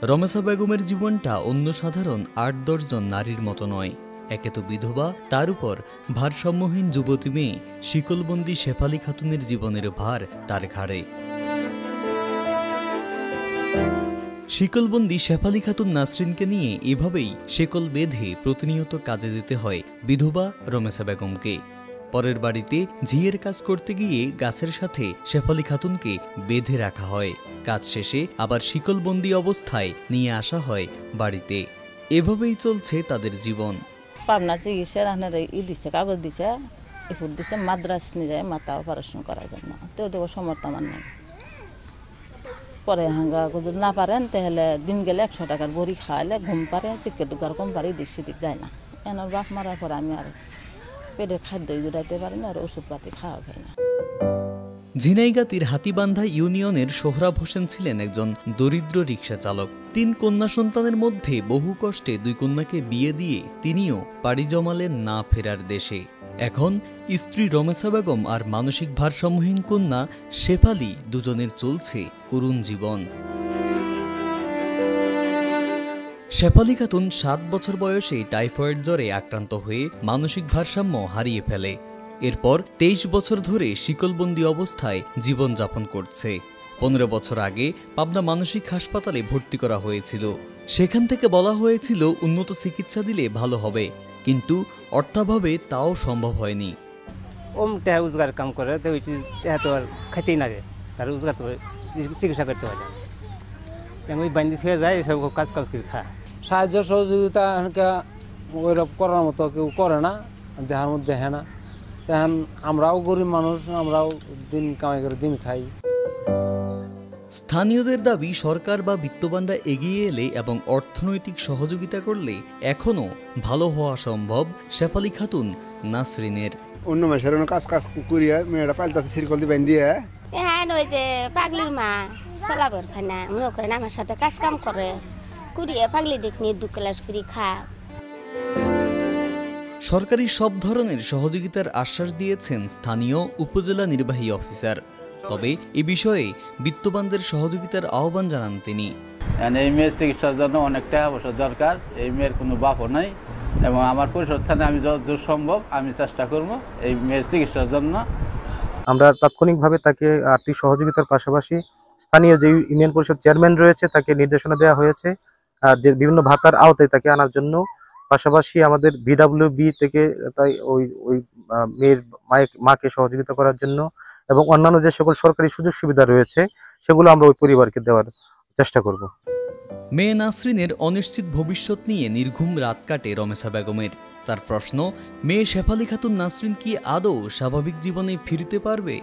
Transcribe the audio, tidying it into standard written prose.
রমেশা বেগমের জীবনটা অন্য সাধারণ ৮-১০ জন নারীর মতো নয়। একে তো বিধবা, তার উপর ভারসাম্যহীন যুবতী মেয়ে শিকলবন্দি শেফালী খাতুনের জীবনের ভার তার ঘাড়ে। শিকলবন্দি শেফালী খাতুন নাসরিনকে নিয়ে এভাবেই শেকল বেঁধে প্রতিনিয়ত কাজে যেতে হয় বিধবা রমেশা বেগমকে। পরের বাড়িতে ঝিয়ের কাজ করতে গিয়ে গাছের সাথে শেফালী খাতুনকে বেঁধে রাখা হয়। কাজ শেষে আবার শিকলবন্দি অবস্থায় নিয়ে আসা হয় বাড়িতে। এভাবেই চলছে তাদের জীবন। পাবনা চিকিৎসার দিচ্ছে, কাগজ দিছে, এফুট দিছে, মাদ্রাস নিয়ে যায় মাথা অপারেশন করার জন্য। তো ওটা সমর্থ আমার নেই। পরে হাঙ্গা যদি না পারেন তাহলে দিন গেলে 100 টাকার বড়ি খাওয়ালে ঘুম পারে, চিকেট ঢুকার কম পারে, দিক সেদিক যায় না। এনার বাপ মারার পরে আমি আর পেটের খাদ্য জুড়াইতে পারি না, আর ওষুধপাতি খাওয়া খাই না। ঝিনাইগাতীর হাতিবান্ধা ইউনিয়নের সোহরাব হোসেন ছিলেন একজন দরিদ্র রিকশা চালক। 3 কন্যা সন্তানের মধ্যে বহু কষ্টে 2 কন্যাকে বিয়ে দিয়ে তিনিও পাড়ি জমালেন না ফেরার দেশে। এখন স্ত্রী রমেশা বেগম আর মানসিক ভারসাম্যহীন কন্যা শেফালী দুজনের চলছে করুণ জীবন। শেফালী খাতুন 7 বছর বয়সে টাইফয়েড জ্বরে আক্রান্ত হয়ে মানসিক ভারসাম্য হারিয়ে ফেলে। এরপর 23 বছর ধরে শিকলবন্দি অবস্থায় জীবনযাপন করছে। 15 বছর আগে পাবনা মানসিক হাসপাতালে ভর্তি করা হয়েছিল। সেখান থেকে বলা হয়েছিল উন্নত চিকিৎসা দিলে ভালো হবে, কিন্তু অর্থাভাবে তাও সম্ভব হয়নি। রোজগার কাম করে তো খাইতেই না, তার রোজগার চিকিৎসা করতে হয় না, ওই বান্ধি থেকে যায়, সব কাজ করে খায়। সাহায্য সহযোগিতা ওইরকম করার মতো কেউ করে না, দেহার মধ্যে দেখে না। এখন আমরাও গরিব মানুষ, আমরাও দিন কামাই করে দিন খাই। স্থানীয়দের দাবি, সরকার বা বিত্তবানরা এগিয়ে এলে এবং অর্থনৈতিক সহযোগিতা করলে এখনো ভালো হওয়া সম্ভব শেফালী খাতুন নাসরিনের। অন্য মাসের কাজ করিয়া মেয়েরা পাল্টাছে সিরকল দিয়ে বান্ধিয়ে। হ্যাঁ, ওই যে পাগলির মা চলাগর খায় না, মনে করেন আমার সাথে কাজ কাম করে, কুড়িয়ে পাগলি ডেক নিয়ে 2 ক্লাস করে খা। সরকারি সব ধরনের সহযোগিতার আশ্বাস দিয়েছেন স্থানীয় উপজেলা নির্বাহী অফিসার। তবে এ বিষয়ে বিত্তবানদের সহযোগিতার আহ্বান জানান তিনি। এই মেয়ের চিকিৎসার জন্য অনেক টাকা পয়সা দরকার। এই মেয়ের কোনো বাপও নাই, এবং আমার পরিষদ স্থানে আমি যতদূর সম্ভব আমি চেষ্টা করব এই মেয়ের চিকিৎসার জন্য। আমরা তাৎক্ষণিকভাবে তাকে আর্থিক সহযোগিতার পাশাপাশি স্থানীয় যে ইউনিয়ন পরিষদ চেয়ারম্যান রয়েছে তাকে নির্দেশনা দেওয়া হয়েছে যে বিভিন্ন ভাতার আওতায় তাকে আনার জন্য। পাশাপাশি আমাদের VWB থেকে তাই ওই মেয়ের মাকে সহযোগিতা করার জন্য, এবং অন্যান্য যে সকল সরকারি সুযোগ সুবিধা রয়েছে সেগুলো আমরা ওই পরিবারকে দেওয়ার চেষ্টা করব। মেয়ে নাসরিনের অনিশ্চিত ভবিষ্যৎ নিয়ে নির্ঘুম রাত কাটে রমেশা বেগমের। তার প্রশ্ন, মেয়ে শেফালী খাতুন নাসরিন কি আদৌ স্বাভাবিক জীবনে ফিরতে পারবে?